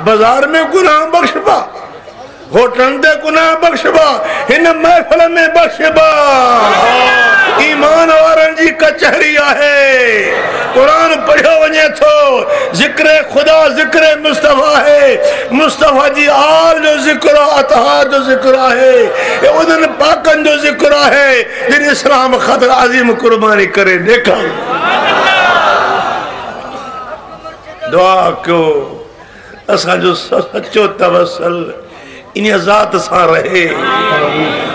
बाजार में गुनाह बख्शबा, होटल दे गुनाह बख्शबा, इन महफिल में बख्शबा। ईमान वारन जी कचहरी है। कुरान पढ़ियो वने थो, जिक्र खुदा जिक्र मुस्तफा है। मुस्तफा जी आल जो जिक्र, अतहार जो जिक्र है, ये उन पाकन जो जिक्र है जिन इस्लाम खातिर अजीम कुर्बानी करे देखा। दुआ क्यों असा जो सच्चो तवसल इन जात सा रहे,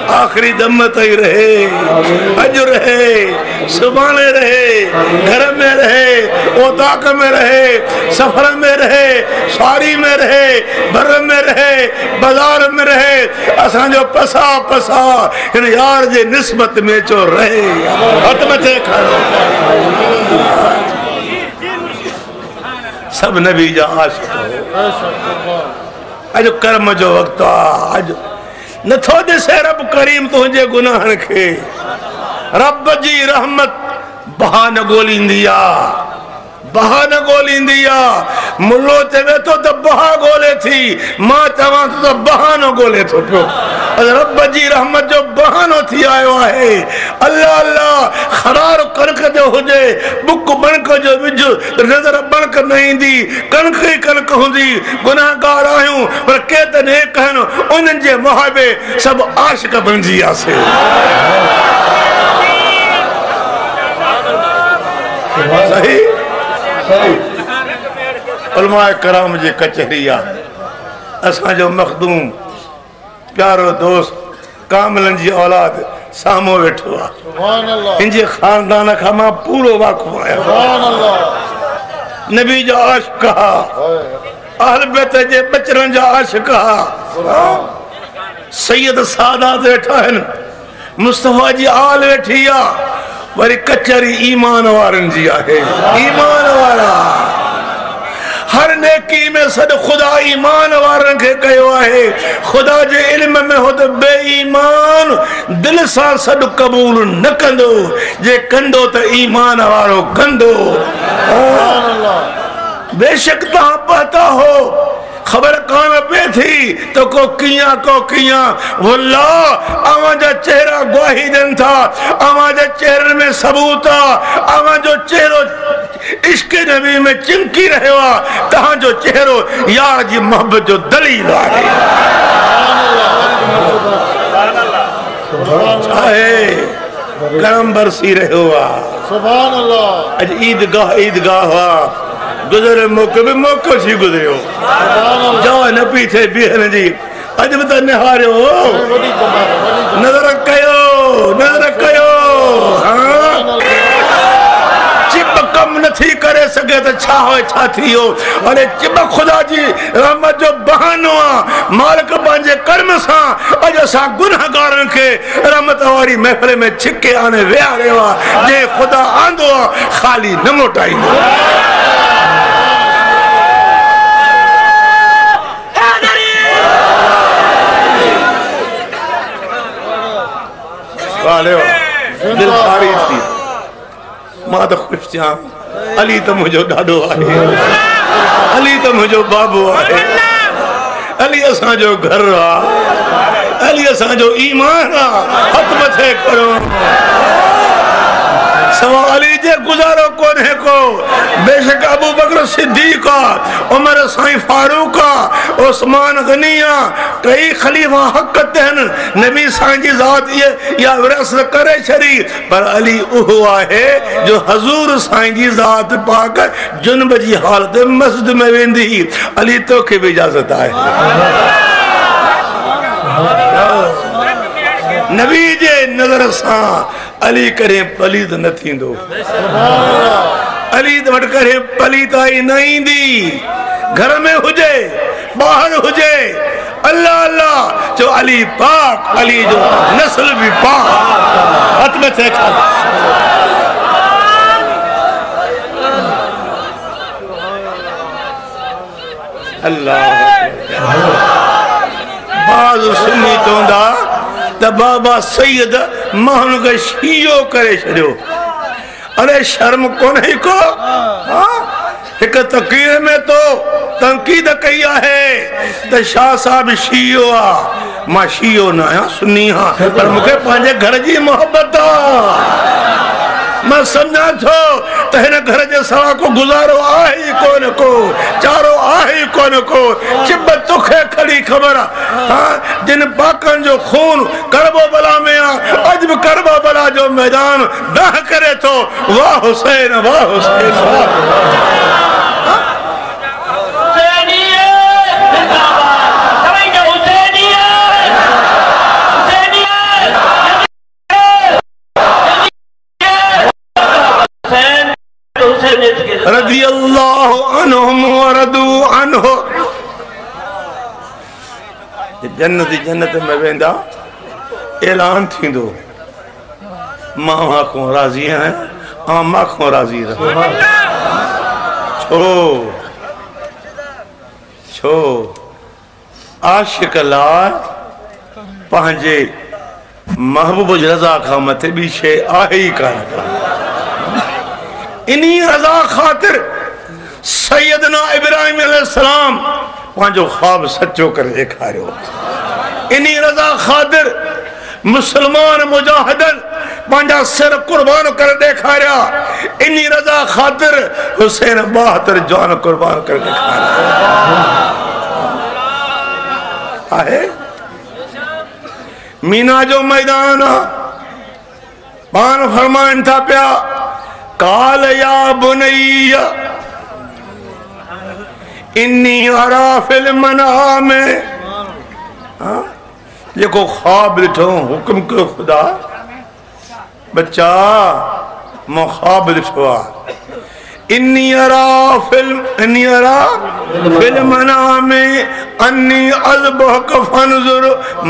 आखिरी दम तई रहे, अज रहे, सुबाने रहे, घर में रहे, ओताक में रहे, सफर में रहे, सारी में रहे, बर में रहे, बाजार में रहे, असा जो पसा पसा इन यार जे निस्बत में चो रहे। हथ मथे खड़ो सब नबी जा आशिक। अज कर्म जो वक्त आ, अज नथो दिसे रब करीम तुझे गुनाहन के। रब जी रहमत बहा न गोलींदी आ, बहा न गोलींदी आ। मुल्लो चवे तो बहा गोले थी, मां चवां तो बहानो गोले थो पियो। रब जी रहमत जो बहानो थी आयो है। अल्लाह अल्लाह खरार कणक जो हुजे, बुक बनक जो विझ, नजर बनक न ईंदी, कणक ही कणक हुंदी। गुनाहगार आहियूं पर के त ने कहन उन्हनि जे मुहाबे सब आशिक बणजी आसे। सही उलमाए कराम जे कचहरी आ। असा जो मखदूम प्यारो दोस्त कामिलन जी औलाद सामो वेठो आ। इनजे खानदान का मां पूरो वाक़िफ़ आहियां। नबी जा आशिक हा, अहल बैत जे बचरन जा आशिक हा। सैयद सादात वेठा आहिनि, मुस्तफा जी आल वेठी आ। वरी कचहरी ईमान वारन जी आहे। ईमान वारा हर नेकी में सद खुदा ईमान वारन के कयो आहे। खुदा जे इल्म में हो तो बेईमान दिल सा सद कबूल न कंदो, जे कंदो तो ईमान वारो कंदो। बेशक तहां पता हो, खबर कान पे थी तो को किया वल्लाह आवाजा चेहरा गवाही देन था। आवाजा चेहरे में सबूत आ। आवा जो चेहरो इश्क नबी में चिमकी रहे हो, तहां जो चेहरो यार जी मोहब्बत जो दलील आहे। करम बरसी रहे हो। सुभान अल्लाह। अज ईदगाह गुजरे मौके में मौको सी गुजरियो। जाओ न पीछे बिहन जी अज भी तो निहारियो, नजर कयो। हाँ चिप कम नथी करे सके तो छा हो छा थी हो। अरे चिप खुदा जी रहमत जो बहानो आ। मालिक पंहिंजे कर्म सा अज असा गुनाहगारन के रहमत वारी महफिल में छिके आने विहारियो आ। जे खुदा आंदो खाली न मोटाईंदो। दिल खारी थी, मां तो खुश थिया। अली तो मुझो ॾाढो आहे, अली तो मुझो बाबू आहे, अली असा जो घर आ, अली असा जो ईमान आ। हथ मथे करो सवा अली जे गुजारो कोन है को। बेशक अबू बकर सिद्दीक आ, उमर साईं फारूक आ, उस्मान गनी आ, कई खलीफा हक तहन नबी साईं जी जात ये या विरासत करे छरी। पर अली उहो आहे जो हजूर साईं जी जात पाक जुनब जी हालत मस्जिद में वेंदी। अली तो के भी इजाजत आहे। नबी जे नजर सा अली करे पलीद न थींदो। अली वट करे पलीताई न ईंदी। घर में हुजे बाहर हुजे अल्लाह अल्लाह जो अली पाक, अली जो नस्ल भी पाक। हथ में थे अल्लाह। बाज सुन्नी चवंदा त बाबा सैयद माण्हू खे शीयो करे छॾियो। अरे शर्म कोन्हे को? हिक तक़रीर में तो तनकीद कई है तो शाह साहब शीयो आ, मां शीयो ना आया सुन्नी हाँ, पर मुझे पांजे घर जी मोहब्बत मैं समझा थो तो हिन घर जे सवा को गुजारो आहे ही कोन को, चारो आहे ही कोन को, चिब तुखे खड़ी खबर हाँ जिन पाकन जो खून करबो बला में आ, अज भी करबो बला जो मैदान दाह करे तो वाह हुसैन वाह हुसैन वाह। रज़ी अल्लाहु अन्हुम व रदू अन्हु। जन्नत में वेंदा ऐलान थींदो मां को राज़ी है आ मां को राज़ी रहो। छो आशिक ला पंहिंजे महबूब रज़ा खां मथे ॿी शइ आहे ई कान। इन्हीं रज़ा खातिर सैयदना इब्राहिम अलैहिस्सलाम पांजो ख्वाब सच्चो कर दिखारियो। इन्हीं रज़ा खातिर मुसलमान मुजाहिदन पांजा सिर कुर्बान कर दिखारिया। इन्हीं रज़ा खातिर हुसैन 72 जान कुर्बान कर दिखारिया आहे। मीना जो मैदान पान फरमान था पिया काल या बुनैया इन्नी अरा फिल मनाम जेको ख्वाब ॾिठो हुक्म कयो खुदा बच्चा मो ख्वाब ॾिठो आहे। इन्नी अरा फिल मनाम अन्नी अज़बहुक फंजुर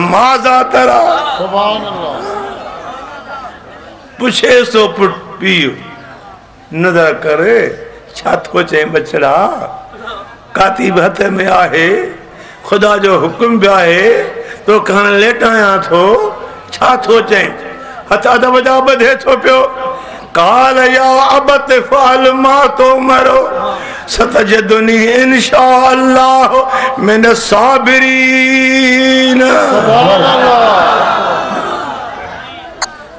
माज़ा तरा। सुभान अल्लाह। पुछे सो पुट पीउ नजर करे छा थो चए बछड़ा काती हथ में आहे खुदा जो हुक्म भी आहे तो खान लेटाया थो छा थो चए हथ अदब जा बधे थो पियो। काल या अबत फाल मा तो मरो सतजदुनी इंशाअल्लाह मिन साबिरीन। सुभान अल्लाह।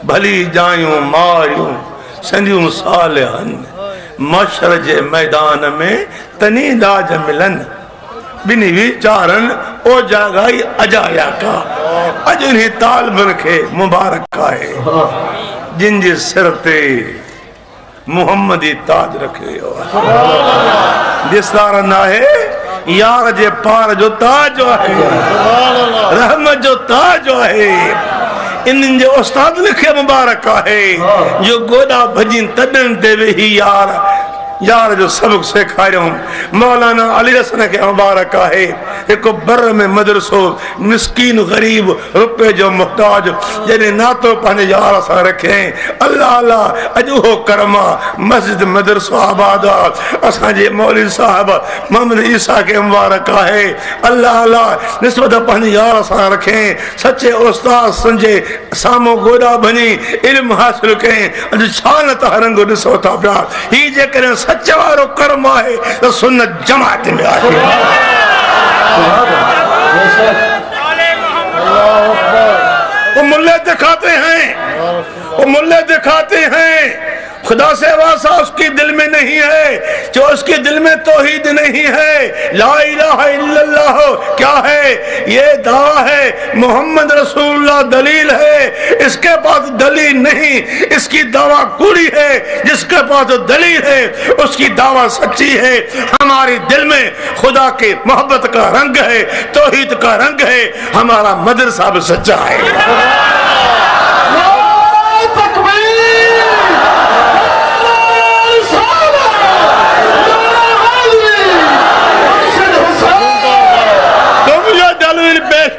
भली जायूं मारियूं संदियूं सालिहन मशर जे मैदान में तनी दाज मिलन बिनी विचारन ओ जागाई अजाया का अज इन्हीं तालबन के मुबारक आहे जिन जे सिर ते मुहम्मदी ताज रखे हो। दिसदार ना है यार जे पार जो ताज है रहमत जो ताज है। इन जो उस्ताद लिखे मुबारक है जो गोदा भजी तडन दे ही यार जो सबक सिखारियो मौलाना अली हसन के मुबारक है। एक बर में मदरसो मिस्कीन गरीब रुपए जो मुहताज जने नातो पाने यार सा रखे अल्लाह अल्लाह अजो हो करमा मस्जिद मदरसो आबाद असा जे मौलवी साहब मोहम्मद ईसा के मुबारक है। अल्लाह अल्लाह निस्बत पाने यार सा रखे सच्चे उस्ताद संजे सामो गोदा बनी इल्म हासिल के अज छान तरंग दिसो था पिया ही जे करे सच्चे वारो कर्म है तो सुन्नत जमात में आहे। वो मुल्ले दिखाते हैं खुदा से वासा उसकी दिल में नहीं है। जो उसके दिल में तौहीद नहीं है ला इलाहा इल्लल्लाह क्या है ये दावा है मोहम्मद रसूलुल्लाह दलील है। इसके पास दलील नहीं इसकी दावा कूड़ी है। जिसके पास दलील है उसकी दावा सच्ची है। हमारे दिल में खुदा के मोहब्बत का रंग है तौहीद का रंग है। हमारा मदरसा भी सच्चा है।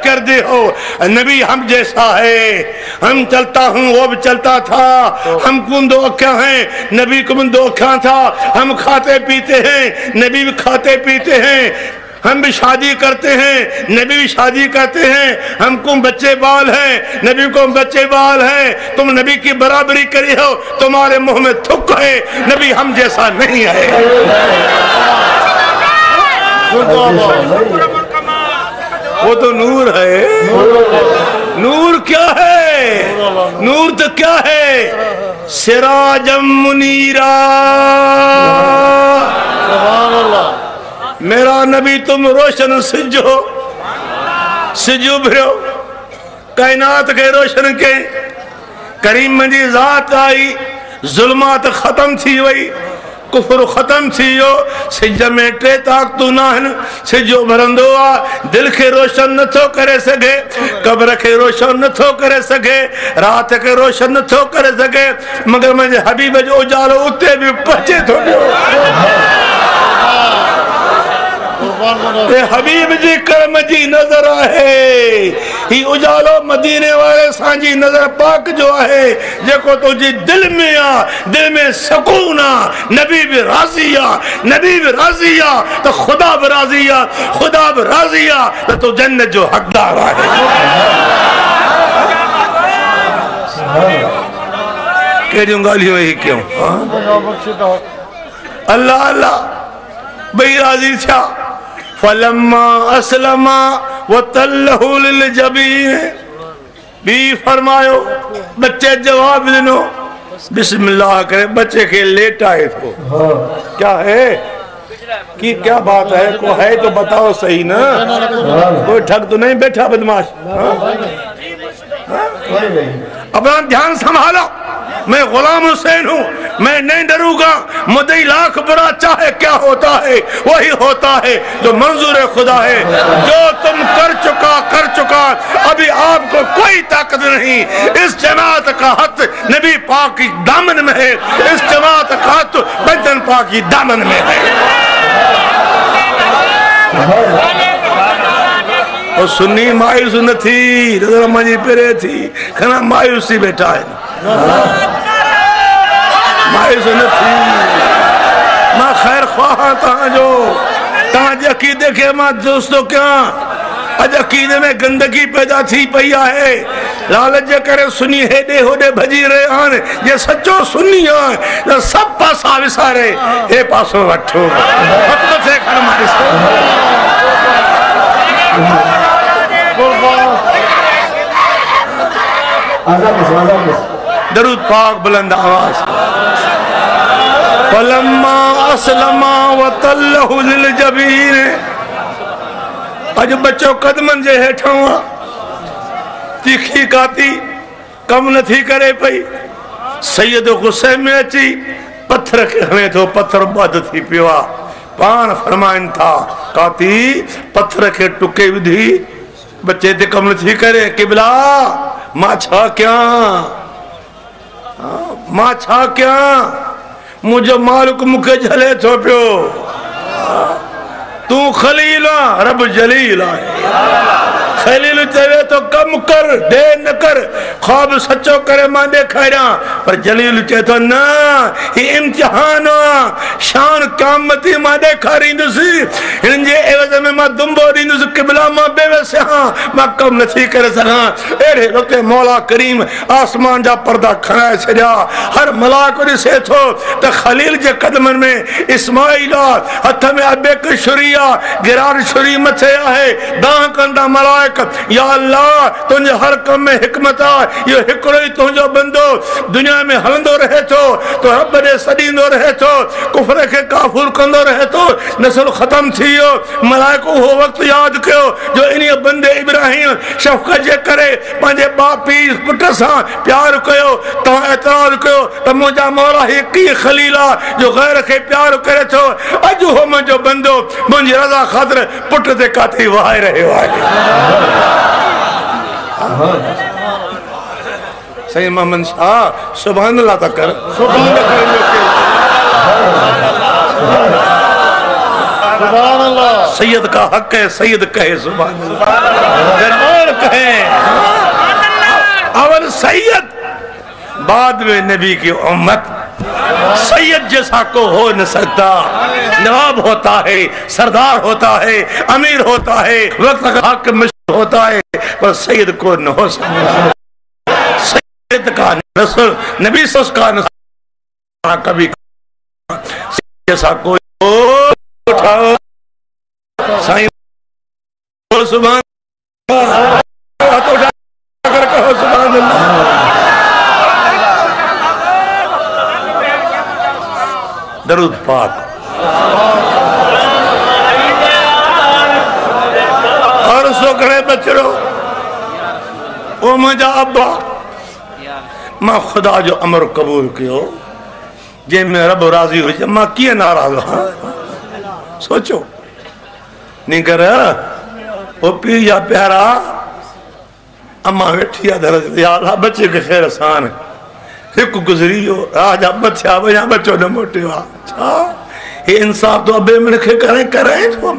कर दे हो नबी हम जैसा है हम चलता हूँ वो भी चलता था हम कुन दो अख्या हैं नबी कुन दो अख्या था। हम खाते पीते हैं नबी भी खाते पीते हैं। हम भी शादी करते हैं नबी भी शादी करते हैं। हमको बच्चे बाल हैं नबी को बच्चे बाल हैं। तुम नबी की बराबरी करी हो तुम्हारे मुंह में थुक है। नबी हम जैसा नहीं है। वो तो नूर है। नूर क्या है? नूर तो क्या है? सिराजम मुनीरा। मेरा नबी तुम रोशन सिजो सिजो भरो कायनात के रोशन के करीम जी ज़ात आई ज़ुल्मात ख़त्म थी वई कुफर ख़त्म थी वियो सिज में टे ताक़तूं न आहिनि सिजो भरंदो आहे दिल खे रोशन नथो करे सघे क़ब्र खे रोशन नथो करे सघे रात खे रोशन नथो करे सघे मगर मुंहिंजे हबीब जो उजालो उते बि पहुचे थो पियो। हबीब जी करम जी नजर है ही उजालो मदीने वाले सांजी नजर पाक जो है जेको तुझी दिल में आ दिल में सुकून आ नबी भी राजी आ नबी भी राजी आ तो खुदा भी राजी आ खुदा भी राजी आ तो तू जन्नत जो हकदार है। केड़ियूं गालियूं ही क्यों अल्लाह अल्लाह बई राजी था फलम्मा असलमा वतल्लहु लिलजबीन भी फरमायो बच्चे जवाब दिनो बिस्मिल्लाह करे बच्चे के लेटाए तो क्या है कि क्या बात है को है तो बताओ सही ना कोई ठग तो नहीं बैठा बदमाश। अपना ध्यान संभालो मैं गुलाम हुसैन हूँ मैं नहीं डरूंगा मुद्दई लाख बुरा चाहे क्या होता है वही होता है जो मंजूर खुदा है जो तुम कर चुका अभी आपको कोई ताकत नहीं। इस जमात का हाथ नबी पाक की दामन में है इस जमात का हाथ बदन पाक की दामन में है। और सुन्नी मायूस न थी नजर मुझी पेरे थी खना मायूसी बैठा है मायूस न थी मां खैर ख्वाह तहां जो तहां जे अकीदे के मां दोस्तों क्या अज अकीदे में गंदगी पैदा थी पई है लालच जे करे सुन्नी हेडे होडे भजी रहे आन जे सच्चो सुन्नी है तो सब पासा विसारे हे पासो वठो हथ से खण मारिस दरूद पाक बुलंद आवाज फलम्मा असलमा वतल्लहु लिलजबीन अज बच्चो कदमन जे हेठों तीखी काती कम न थी करे पई सैयद गुस्से में अची पत्थर के हमें तो पत्थर बद थी पियो पान फरमाइन था काती पत्थर के टुके विधी बच्चे ते कम न थी करे किबला मां छा क्या मुझे मालिक मुखे झले थो पियो तू खलील रब जलील खलील चवे तो कम कर दे न कर ख्वाब सच्चो करे मां देखारिया पर जलील चे तो ना ही इम्तिहान शान क़यामती मां देखारींदुसि हिन जे एवज़ में मां दुंबो दींदुसि किबला मां बेवस हां मां कम नथी करे सघां एड़े वक़्त मौला करीम आसमान जा पर्दा खणाए छॾिया हर मलाक ॾिसे थो त खलील जे कदमनि में इस्माइल हथ में अबेक छुरी गिरार छुरी मथे आहे दाह कंदा मलाइक या अल्लाह तुझे हर कम में हिकमत आ यो हिकड़ो ही तुझो बंदो दुनिया में हलंदो रहे तो रब दे सदींदो रहे तो कुफर के काफुर कंदो रहे तो नस्ल खत्म थियो मलाइक वो वक्त याद कयो जो इन बंदे इब्राहिम शफकत जे करे पांजे बाप पी पुट सा प्यार कयो ता एतराज कयो त मुजा मौला एक ही खलीला जो गैर के प्यार करे तो अज हो मुजो बंदो मुझी रजा खातिर पुट ते काथी वहाए रहे सही मोहम्मद शाह सुभान अल्लाह तक कर सुभान अल्लाह सैयद का हक है सैयद कहे सुभान अल्लाह कहे अवल सैयद बाद में नबी की उम्मत सैयद जैसा को हो न सकता नवाब होता है सरदार होता है अमीर होता है वक्त का हक मशहूर होता है पर सैयद को न हो सकता सैयद का नस्ल नबी का नस्ल कभी जैसा कोई उठाओ साईं सुभान अल्लाह, तो उठाकर कहो सुभान अल्लाह। दरूद पाक। और सोकड़े बचड़ो ओ मुझा अब्बा, मां खुदा जो अमर कबूल कियो जे में रब राजी हो, मां किए नाराज हाँ? सोचो नहीं कर ओ पी या प्यारा अम्मा वेठी आ दरज यार बच्चे के खैर आसान एक गुजरी हो राजा बच्चा वया बच्चो न मोटियो अच्छा ये इंसाफ तो अबे में के करे तो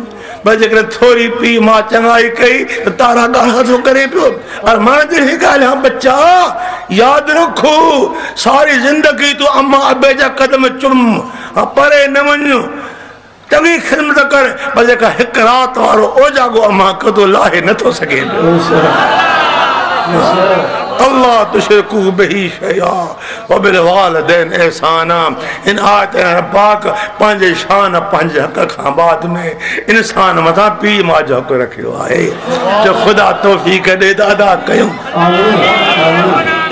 बजे करे थोड़ी पी मां चंगाई कई तारा गाना तो करे पियो और मां जे गाल हां बच्चा याद रखो सारी जिंदगी तो अम्मा अबे जा कदम चुम परे न वञो चंगी खिदमत कर बजे का एक रात वारो ओ जागो अम्मा कदो लाहे न तो सके अल्लाह तुशरकू बिही शैया व बिल वालिदैन एहसाना। इन आयत पाक पंहिंजे शान पंहिंजे हक खां बाद में इंसान मथा पी मां जो हक रखियो आहे जो खुदा तौफीक दे त अदा कयूं।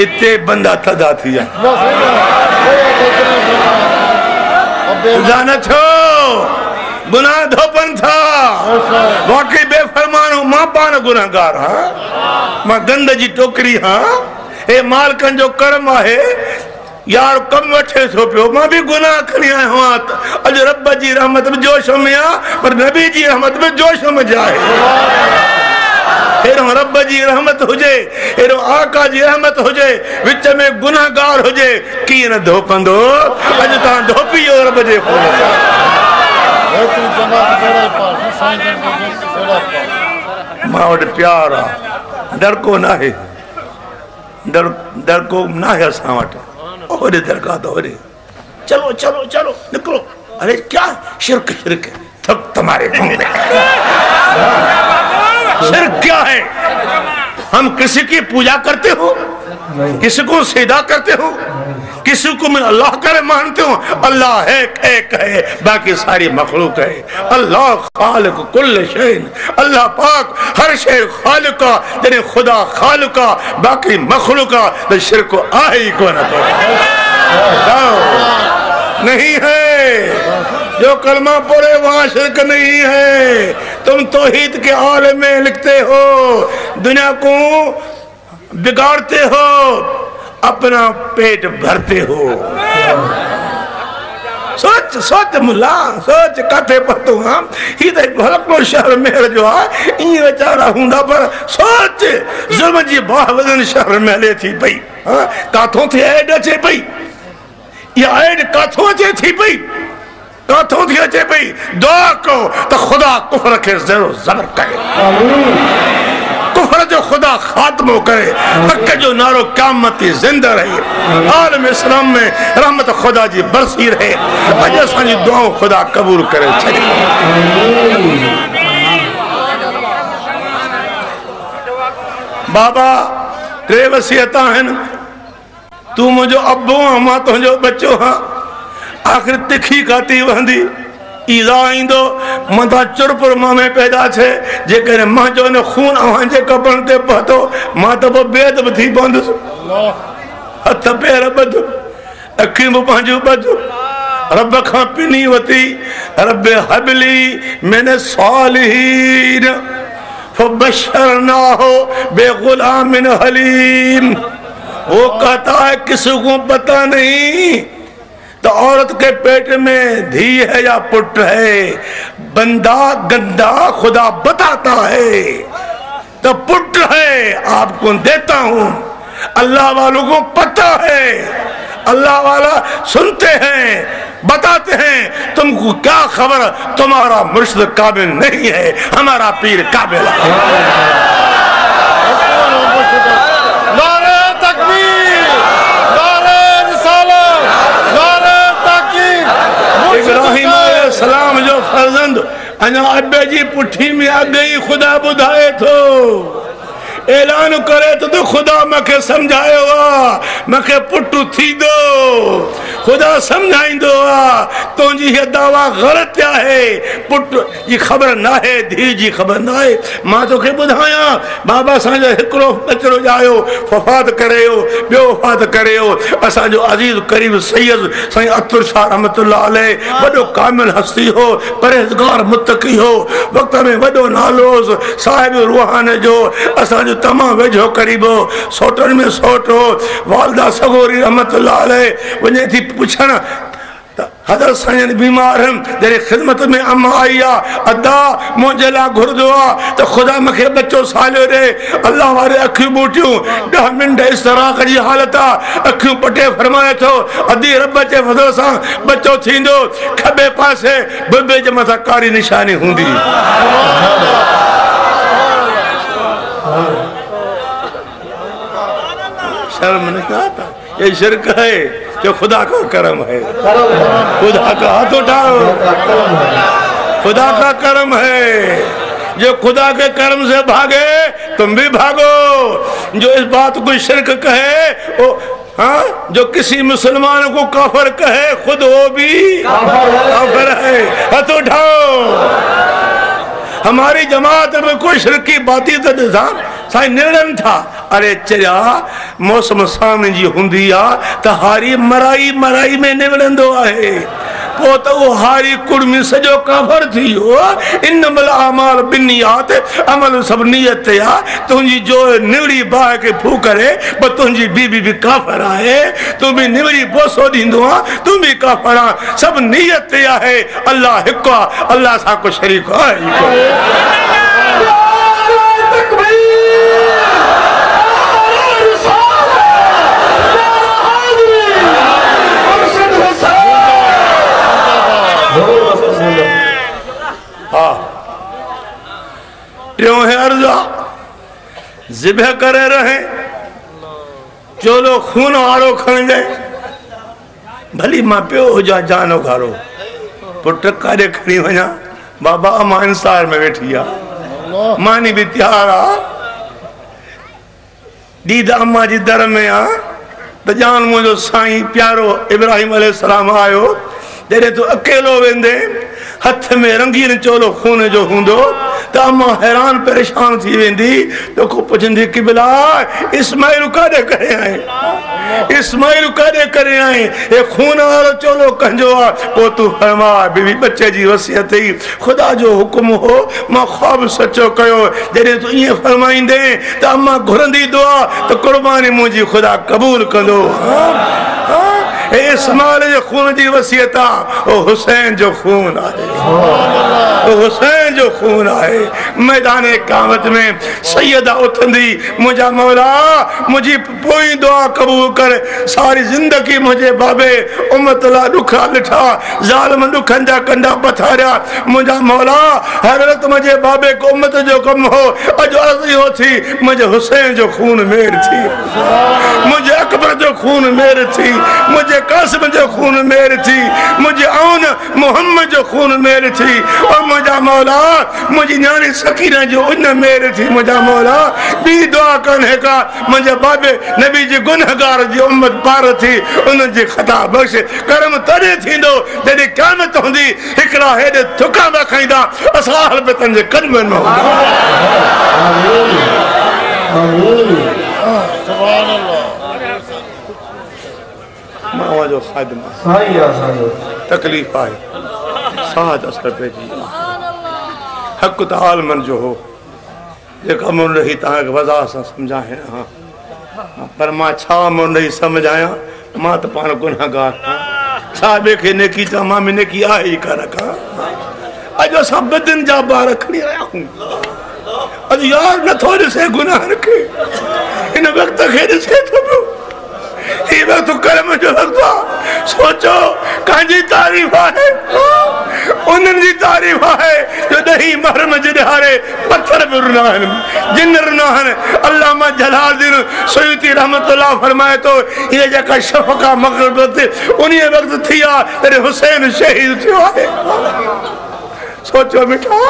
इते बंदा थदा थी जान छो गुनाह धोपन था वाकई बेफरमानो मां पान गुनाहगार हाँ मां गंद जी टोकरी हाँ ए मालकन जो कर्म है यार कम वठे सो पियो मां भी गुनाह खणी आयो आहियां अज रब जी रहमत में जोश में आ पर नबी जी रहमत में जोश में जाए एरो रब जी रहमत हुजे एरो आका जी रहमत हुजे विच में गुनाहगार हुजे की न धोपंदो अज ता धोपियो रब जे मां वटि प्यार आहे डर को ना है डर को ना है असां वटि होरे दरगाह तो होरे चलो चलो चलो निकलो अरे क्या शिरक शिरक थक तुम्हारे मुंह में शिरक क्या है हम किसी की पूजा करते हो किसी को सीधा करते हो किसी को मैं अल्लाह करे मानते हो अल्लाह है एक है बाकी सारी मखलूक है अल्लाह खालिक कुल शैन अल्लाह पाक हर शय खालिका यानी खुदा खालिका बाकी मखलूका तो शिरक आ ही को ना नहीं है जो कलमा पढ़े वहां शिरक नहीं है। तुम तौहीद के आलम में लिखते हो दुनिया को बिगाड़ते हो अपना पेट भरते हो। सोच सोच मुला सोच काथे पतो हम ही तो भलको शहर में जो है इन बेचारा हुंदा पर सोच जुल्म जी बाह वजन शहर में ले थी पई हां काथों थी ऐड अचे पई या ऐड काथों अचे थी पई काथों थी अचे पई दुआ को तो खुदा कुफर के जरो जबर करे कुफर जो खुदा खात्मो करे हक जो नारो क़यामत जिंदा रहे आलम इस्लाम में रहमत खुदा जी बरसी रहे अज असांजी दुआऊं खुदा कबूल करे बाबा टे वसीयत आहिनि तू मुझो अब्बो मां तुझो बच्चो हाँ आखिर तिखी खाती वहंदी ईज़ा इंदो मथा चुरपुर मां में पैदा थे जेकर मां जो ने खून अवांजे कपन ते पतो मां तो बेद थी बंदस हथ पैर बद अखियूं भी पंहिंजूं बद रब खां पिनी वती रब हबली मैंने सालिहीन फबशरनाहु बेगुलामिन हलीम। वो कहता है किसी को पता नहीं तो औरत के पेट में धी है या पुट है बंदा गंदा खुदा बताता है तो पुट है आपको देता हूं अल्लाह वालों को पता है अल्लाह वाला सुनते हैं बताते हैं तुमको क्या खबर तुम्हारा मुर्शिद काबिल नहीं है हमारा पीर काबिल है। सलाम जो फर्जंद अना अब्बे जी पुठी में आ गई खुदा बुधाए थो ऐलान करे तो खुदा मखे समझायो मखे पुटू थी दो खुदा समझाइंदो तुझी ये दावा गलत है पुट जी खबर ना है धी जी खबर ना है मां तो के बुधाया बाबा साजो एकरो बचरो जायो वफात करेयो बियो वफात करेयो असा जो अजीज करीब सैयद साईं अतुर शाह रहमतुल्लाह अलैह बड़ो कामिल हस्ती हो परहेजगार मुत्तकी हो वक्त में बड़ो नालोस साहिब रूहान जो असा जो तमाम वेझो करीब हो सोटन में सोटो वालदा सगोरी रहमतुल्लाह अलैह वने थी पूछण हजरत साईं बीमार हम तेरे खिदमत में अम्मा आई अदा मुझे ला घुरदो तो खुदा मखे बच्चो सालियो रे अल्लाह वारे अखियूं बूटियूं 10 मिनट इस तरह जी हालत अखियूं पटे फरमाए तो अदी रब जे फज़ल सां बच्चो थींदो खबे पासे बुबे जे मथा कारी निशानी हुंदी शर्म नहीं आता ये शिरक है जो खुदा का करम है खुदा का हाथ उठाओ खुदा का करम है जो खुदा के कर्म से भागे तुम भी भागो जो इस बात को शिरक कहे वो हाँ जो किसी मुसलमान को काफर कहे खुद वो भी काफर है हाथ उठाओ हमारी जमात में कोई शिरकी बाती तो निजाम साईं निर्णय था अरे चरिया मौसम सामने जी हुंदी तो हारी मराई मराई में निवड़ंदो है पो तो वो हारी कुड़मी सजो काफर थी हो इन्नमल आमाल बिन्नियात अमल सब नियत या तुझी जो निवड़ी बाह के फू करे पर तुझी बीबी भी काफर है तू भी निवड़ी बोसो दींदो तू भी काफर सब नियत या है अल्लाह हिको अल्लाह सा को शरीक है है अर्जा जिबह करे रहे चोलो खून वारो खण गए भली मां पियो हुजा जानो घारो पुट काॾे खणी वञा बाबा अम्मा इंसार में वेठी आहे मानी भी तैयार आहे दीद अम्मा जी दर में आहे त ॼाण मुंहिंजो साईं प्यारो इब्राहिम अलैहिस्सलाम आयो जॾहिं तूं अकेलो वेंदे हथ में रंगीन चोलो खून जो हूंदो त अम्मा हैरान परेशान थी वेंदी तो को पुछंदी किबला इस्माइल काॾे करे आए इस्माइल काॾे करे आए ये खून वारो चोलो कंजो आ पो तू फरमा बीबी बच्चे जी वसियत ही खुदा जो हुक्म हो मां ख्वाब सचो कयो जॾहिं तू ये फरमाइंदे त अम्मा घुरंदी दुआ तो कुर्बानी मुंहिंजी खुदा कबूल कंदो इस्माइल जो खून जी वसियत ओ हुसैन जो खून आहे हुसैन जो खून आहे मैदान कामत में सैयदा उथंदी मुझा मौला मुझी पोई दुआ कबूल कर सारी जिंदगी मुझे बाबे उम्मत ला दुखा लिठा जालिम दुखन जा कंडा पथारिया मुझा मौला हर वक्त मुझे बाबे को उम्मत जो कम हो अज अर्जी हो थी मुझे हुसैन जो खून मेर थी मुझे अकबर जो खून मेर थी मुझे कासिम जो खून मेर थी मुझे औन मोहम्मद जो खून मेर थी और मुझा मौला मुझी न्याणी सकीना जो उन मेर थी मुझा मौला बी दुआ करने का मुझे बाबे नबी जी गुनहगार जी उम्मत पार थी उन जी खता बख्श करम तड़े थींदो जॾहिं क़यामत हुंदी हिकड़ा हेॾे थुका न खाईंदा असां पे तंजे कदमनि में आमीन आमीन सुभान अल्लाह मावा जो खादमा तकलीफ आए साहज असर पे जी हक ताल मन जो हो जेका मुन रही तहां के वजह से समझाए हां पर मां छा मुन रही समझाया मां तो पान गुनाहगार छा बेखे नेकी चा मां में नेकी आहे ही कर रखा अजो सब दिन जा बार खड़ी आया हूं अज यार न थोड़े से गुनाह रखे इन वक्त के दिसे तो ये वक्त कर्म जो वक्त सोचो कांजी तारीफ है उन्हनि जी तारीफ है जो दही महरम जिहारे पत्थर भी रुनाहन जिन रुनाहन अल्लामा जलालुद्दीन सुयूती रहमतुल्लाह फरमाए तो ये जका शफका मगरबत उन्हीं वक्त थिया तेरे हुसैन शहीद थियो है सोचो बेटा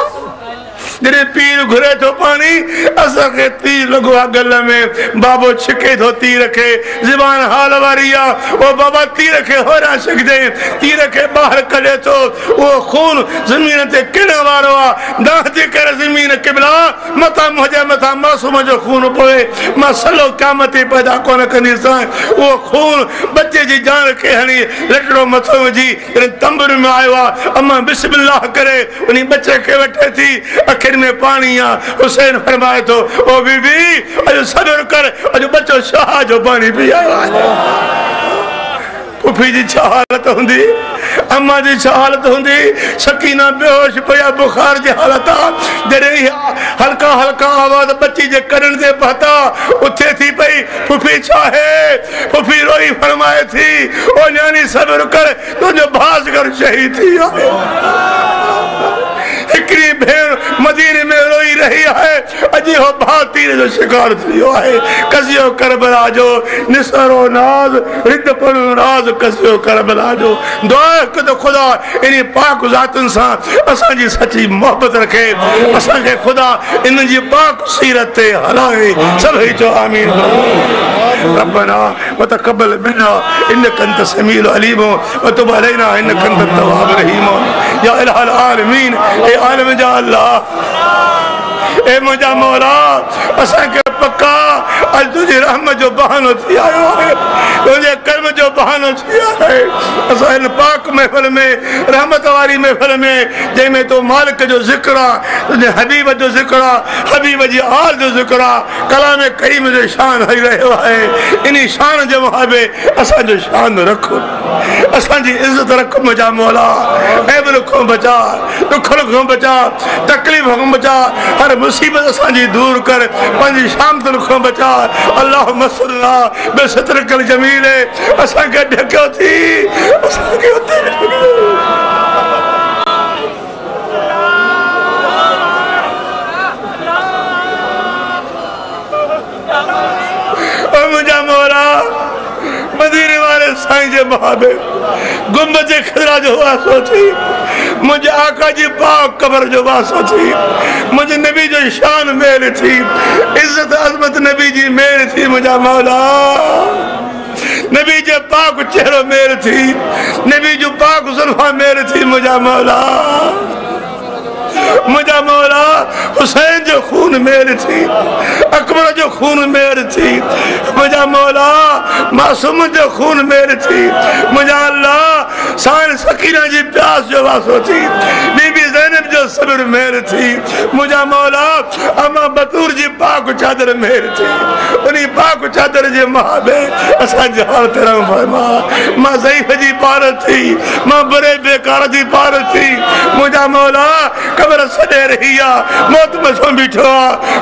जॾहिं पीर घुरे तो पानी असा के तीर लगो गल में बाबो छिके धो तीर के ज़बान हाल वारिया ओ बाबा तीर के हो ना सकदे तीर के बाहर कढे तो वो खून जमीन ते किण वारो आ दांती कर जमीन किबला मता मुझे मता मासूम जो खून पोए मसलो क़यामत पैदा कोन कंदी सा वो खून बच्चे जी जान के हणी लटड़ो मथो जी तंबुर में आयो अम्मा बिस्मिल्लाह करे उन्हीं बच्चे के बैठे थी आखिर में पानी आ हुसैन फरमाए तो ओ बीबी अजो सब्र कर अजो बच्चो शाह जो पानी पी आयो फुफी जी छा हालत हुंदी अम्मा जी छा हालत हुंदी सकीना बेहोश पया बुखार जी हालत जरे हल्का हल्का आवाज बच्ची जे करन दे पता उठे थी पई फुफी छा है फुफी रोई फरमाए थी ओ न्यानी सब्र कर तुझो भास कर शहीद थी एकरी भेड़ मदीने में रोई रही है अजी हो भातीर जो शिकार थियो है कसियो करबला जो निसरो नाज रिद पर राज कसियो करबला जो दुआ कदो खुदा इनी पाक जातन सा असा जी सच्ची मोहब्बत रखे असा के खुदा इन जी पाक सीरत ते हलाए सभी जो आमीन रब्बना व तक़ब्बल मिन्ना इन्नका अंत समीउल अलीम व तुब अलैना इन्नका अंत तव्वाबुर रहीम या इलाहल आलमीन ए आलम जा अल्लाह ए मुझा मौला असा के पक्का आज तुझी रहमत जो बहानो थी आयो है तुझे कर्म जो बहानो थी है असा इन पाक महफिल में रहमत वाली महफिल में जैमें तो मालिक जो जिक्र तुझे हबीब जो जिक्र हबीब जी आल जो जिक्र कलाम करीम जो शान हई रहो है इन्हीं शान जे मुहाबे असा जो शान रखो असा जी इज्जत रखो मुझा मौला ऐब को बचा दुख को बचा तकलीफ को बचा हर मुसीबत असा जी दूर कर पंजी शाम को बचा अल्लाह मसल्ला बेसतर कल जमील असा के ढक्यो थी असा के होते ओ मुझा मौला मदीने वाले साईं जे महाबे गुंबद खजरा जो वासो थी मुझे आका जी पाक कब्र जो वासो थी मुझे नबी जो शान मेल थी इज्जत अजमत नबी जी मेल थी मुझा मौला नबी जे पाक चेहरो मेल थी नबी जो पाक जुल्फा मेल थी मुझा मौला मुझा मौला हुसैन जो खून मेल थी अकबर जो खून मेल थी मुझा मौला मासूम जो खून मेल थी मुझा अल्लाह सान सकीना जी प्यास जो वासो थी बीबी ज़ैनब जो सब्र मेल थी मुझा मौला अम्मा बतूर जी पाक चादर मेल थी उन्हीं पाक चादर जे महाबे असा जहाल तेरा फरमा मां ज़ईफ जी पार थी मां बरे बेकार जी पार थी मुझा मौला कब्र सदे रहिया मौत मसो बिठो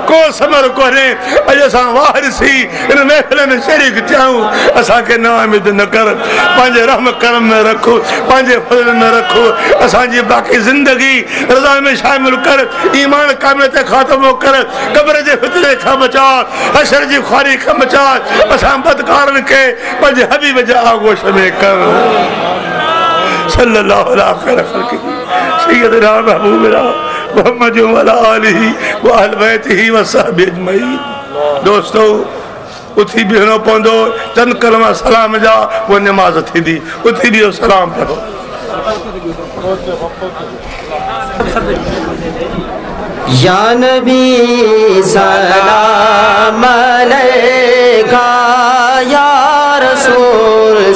को समर कोने अज असा वारिसी इन महफिल में शरीक थियाऊं असा के नामिद न कर पांजे रहम करम में रखो पांजे फजल में रखो असा जी बाकी जिंदगी रजा में शामिल कर ईमान कामिल ते खात्मो कर कब्र जे फितरे का बचा हशर जी ख्वारी का बचा असा बदकारन के पंजे हबीब जे आगोश में कर सल्लल्लाहु अलैहि वसल्लम सैयदना महबूबना मोहम्मद वाला आलिही व अहल बैतिही व सहबी अजमईन दोस्तों उथी बिहनो पवंदो चंद कलमा सलाम जा वो नमाज थी दी उथी भी सलाम पढ़ो या नबी सलाम अलैका या रसूल